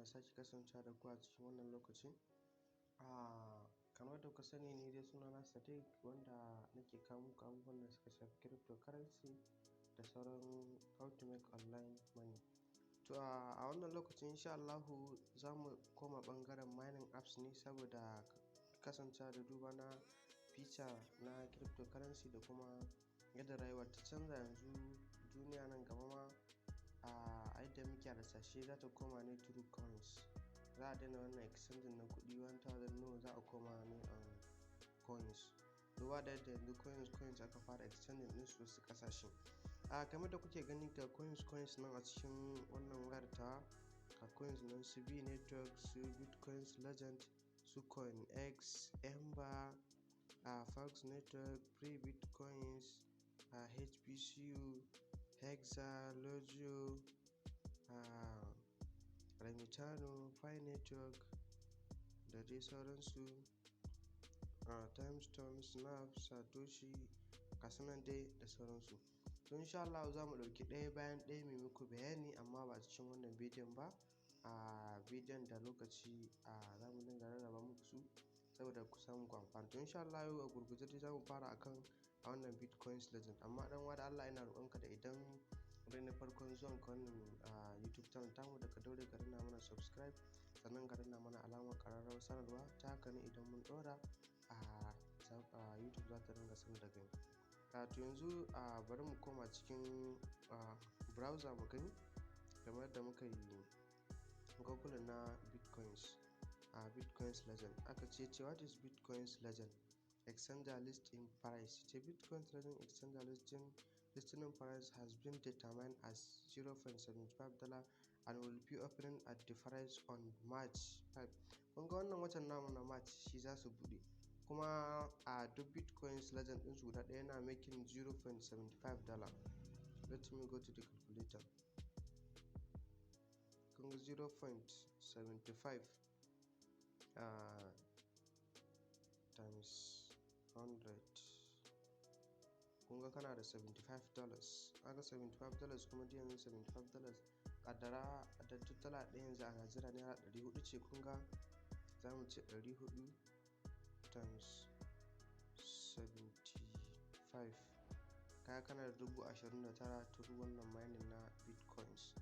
sake kasancewa da ku a cikin wannan lokaci. Kamar da kuka sani ni dai sunana Sadiq, wanda nake kawo muku abubuwan da suka shafi cryptocurrency da sauran how to make online money. To a wannan lokacin insha Allahu za mu koma ɓangaren mining apps ne, saboda kasancewa da duba na feature na cryptocurrency da kuma yadda rayuwar ta canza yanzu. Duniya nan gaba ma a yadda muke hasashe za ta koma ne through coins. Za a daina wannan exchange na kuɗi 1000 no, za a koma ne coins. Duba da yadda yanzu coins aka fara exchange din su wasu ƙasashe. Kamar da kuke gani ga coins nan a cikin wannan wayar ta, ga coins nan su B network, su Bitcoins Legend, su CoinX, Ember, Fox network, Free Bitcoins, HBCU, Hexa, Logio, Remitano, Pi network da dai sauransu, Timestorm, Snap, Satoshi, kasunan dai da sauransu. To insha Allah za mu ɗauki ɗaya bayan ɗaya mai muku bayani, amma ba cikin wannan bidiyon ba. Bidiyon da lokaci za mu dinga rarraba muku su saboda ku samu ku amfana. To insha Allah yau a gurguje dai za mu fara akan wannan Bitcoins Legend. Amma dan da Allah ina roƙonka da idan dai na farkon zuwan ka wannan YouTube channel tamu, da ka daure ka danna mana subscribe, sannan ka danna mana alamar ƙararrawar sanarwa. Ta haka ne idan mun ɗora YouTube za ta dinga sanar da kai. To yanzu bari mu koma cikin browser mu gani kamar yadda muka yi Google na Bitcoins. Bitcoins Legend aka ce what is Bitcoins Legend? Exchanger list in price. Bitcoins Legend Exchanger listing price has been determined as $0.75 and will be opening at the price on March 5. Kun ga wannan watan namu na March shi za su buɗe, kuma duk Bitcoins Legend ɗin su guda ɗaya yana making $0.75. Let me go to the calculator. Kun ga 0.75 times 100, kun ga kana da $75. Aka $75 kuma dai yanzu $75 kaddara da duk dala ɗaya yanzu a Najeriya naira 400 ce. Kun ga za mu ce 400 times 75, kaya kana da 29,000 turu wannan mining na Bitcoins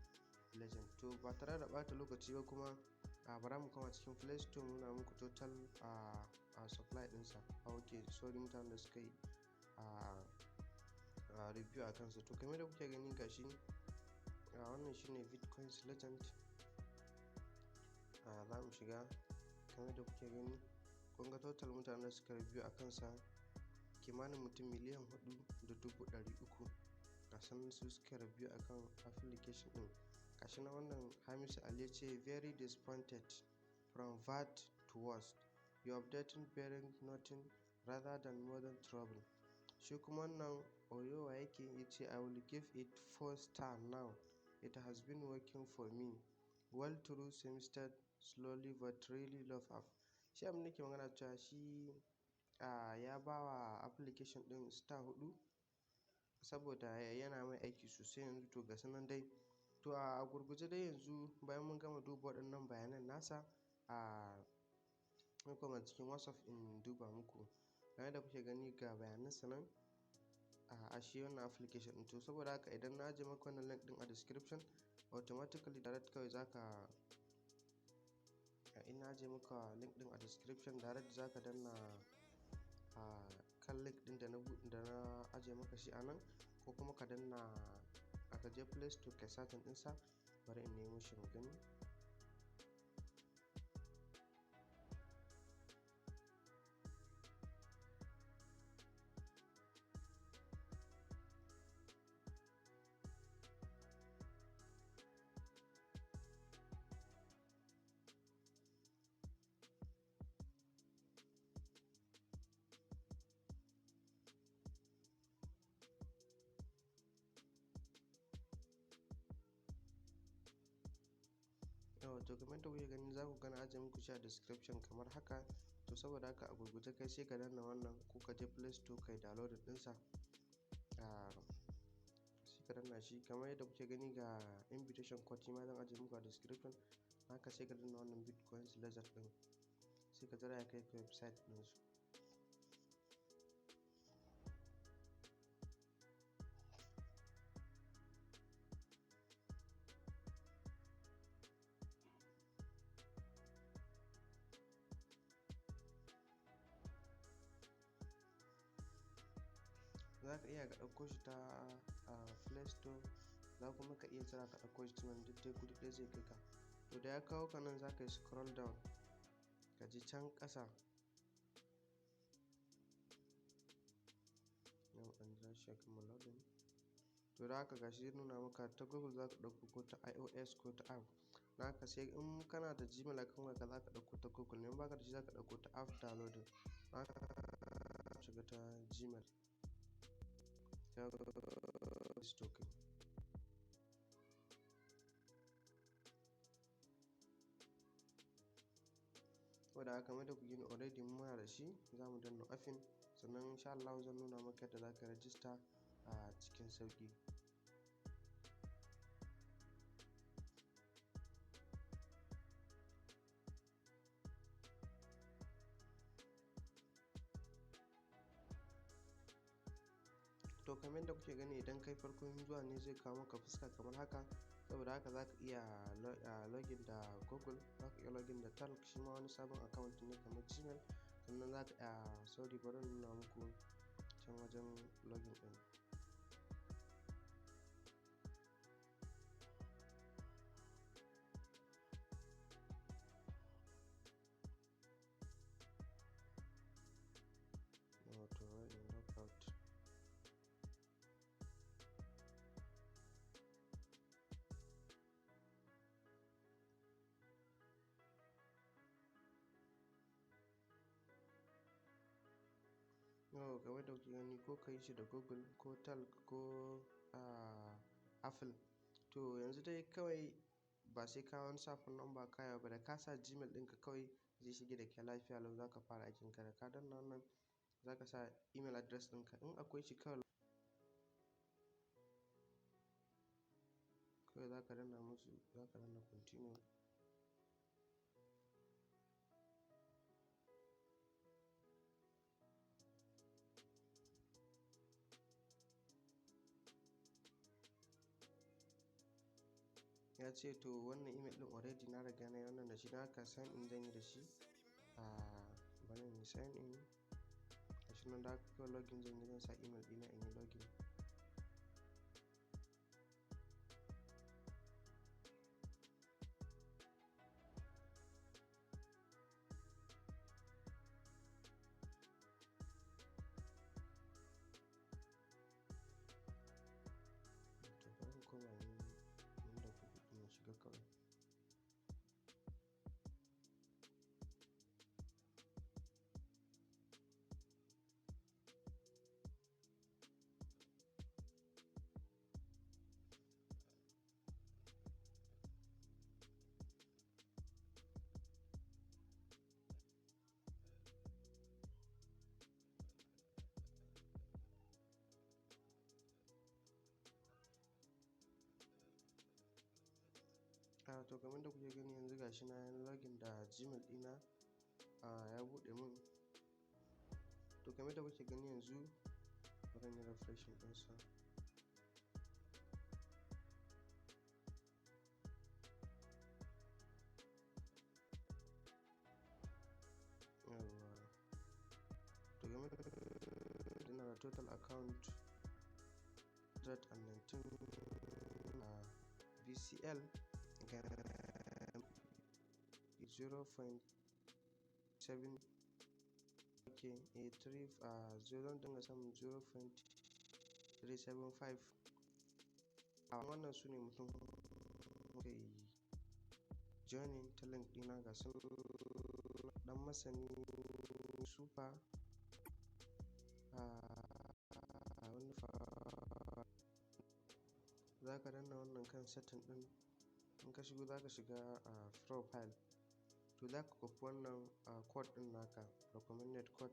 Legend. To ba tare da ɓata lokaci ba kuma bara mu koma cikin Play Store nuna muku total supply ɗinsa. Sorry, mutanen da suka yi review a kansa. To kamar da kuke gani gashi wannan shine Bitcoins Legend. Za mu shiga kamar da kuke gani, kun ga total mutanen da suka review a kansa kimanin mutum 4,300,000. Gasan su suka review akan application din. Gashi na wannan Hamisu Ali ya ce very disappointed from VAT to worst, you updating bearing nothing rather than modern trouble. Shi kuma wannan Oyowa yake yace I will give it 4 star now, it has been working for me well through semester, slowly but really love app. Shi abin da ke magana cewa shi ya ba wa application din star 4 saboda yana mai aiki sosai yanzu. To ga sanan dai, to a gurguje dai yanzu bayan mun gama duba waɗannan bayanan nasa, mun koma cikin WhatsApp in duba muku kamar da kuke gani ga bayanan sa nan a shi wannan application din. To saboda haka idan na ajiye maka wannan link din a description, automatically direct kawai zaka in na ajiye maka link din a description, direct zaka danna kan link din da na ajiye maka shi a nan, ko kuma ka danna aka je Play Store kai search ɗinsa. Bari in nemo shi mu gani. To kamar da kuke gani za ku gana ajiye muku shi a description kamar haka. To saboda haka a gurguje kai sai ka danna wannan, ko ka je Play Store kai download ɗinsa. Sai ka danna shi kamar yadda kuke gani ga invitation code ma zan ajiye muku a description. haka sai ka danna wannan bitcoins ledger ɗin, sai ka jira ya kai ka website ɗinsu. za ka iya ka ɗauko shi ta Play Store, za kuma ka iya jira ka ɗauko shi ta nan, duk dai guri ɗaya zai kai ka. To da ya kawo ka nan za ka yi scroll down ka ji can ƙasa, yau an jira shi ya gama loading. To da haka gashi zai nuna maka ta Google za ka ɗauko ko ta iOS ko ta app. Na haka sai in kana da Gmail account wayarka za ka ɗauko ta Google, in baka da shi za ka ɗauko ta app downloading. Na haka shiga ta Gmail ta token. Wadda haka mai da ku gini already muna da shi, za mu danna open, sannan insha Allah zan nuna maka yadda za ka register a cikin sauƙi. To kamar yadda kuke gani, idan kai farkon zuwa ne zai kawo maka fuska kamar haka. Saboda haka za ka iya login da Google, za ka iya login da Talk, shi ma wani sabon account ne kamar Gmail. Sannan za ka iya, sorry bari in nuna muku can wajen login ɗin. Wato in lockout. Yau game da kuke gani, ko ka yi shi da Google ko Talk ko Apple. To yanzu dai kawai ba sai ka wani sa phone number kaya ba, da ka sa Gmail ɗinka kawai zai shige da ke lafiya lau, za ka fara aikin ka. Da ka danna wannan za ka sa email address ɗinka, in akwai shi kawai za ka danna musu, za ka danna continue. Ya ce to wannan email ɗin already na riga na yi wannan da shi, na haka sign in zan yi da shi. Bari in yi sign in, da shi nan da haka kawai login zan yi, zan sa email ɗina in yi login. To bari in koma inda kuɗi ɗin ya shiga kawai. To kamar da kuke gani yanzu gashi na yi login da Gmail ɗina, ya buɗe min. To kamar da kuke gani yanzu bari in yi refreshing ɗinsa. Yawwa, to game da ina da total account 119 VCL ga 0.7, okay, 0 dinga samun 0.375. Wannan su ne mutum kai joining ta link ɗina, ga sun dan masani super wani za ka danna wannan kan setting ɗin. In ka shigo za ka shiga profile, to za ka copy wannan code ɗin naka, recommended code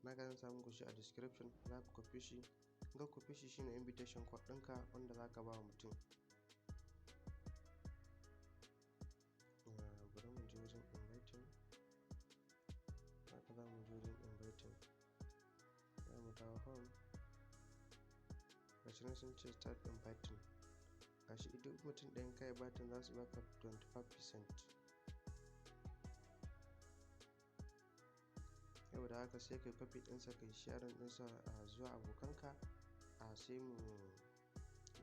naka, zan samu ku shi a description. Za ka copy shi, in ka copy shi shine invitation code ɗinka wanda za ka ba wa mutum. wajen inviting. Za mu dawo home. Gashi nan sun ce start inviting. Gashi duk mutum ɗayan kai inviting za su baka 25%. Yau da haka sai kai copy ɗinsa kai sharing ɗinsa zuwa abokanka, sai mu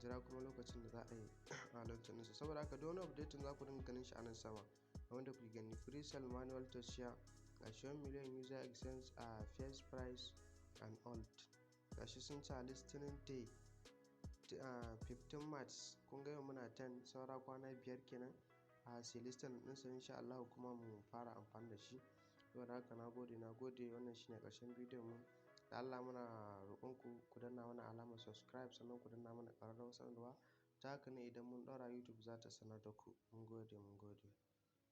jira kuma lokacin da za a yi launch ɗinsa. Saboda haka don updating za ku dinga ganin shi a nan sama, wanda ku gani free sell manual to share, gashi 1 million user exchange first price and alt. Gashi sun ce listening day 15 March. Kun ga yau muna 10, saura kwana 5 kenan sai listing ɗinsa insha Allah kuma mu fara amfani da shi. Saboda haka na gode wannan shine ƙarshen bidiyon mu. Da Allah muna roƙonku ku danna mana alamar subscribe, sannan ku danna mana ƙararrawar sanarwa, ta haka ne idan mun ɗaura YouTube za ta sanar da ku. Mun gode.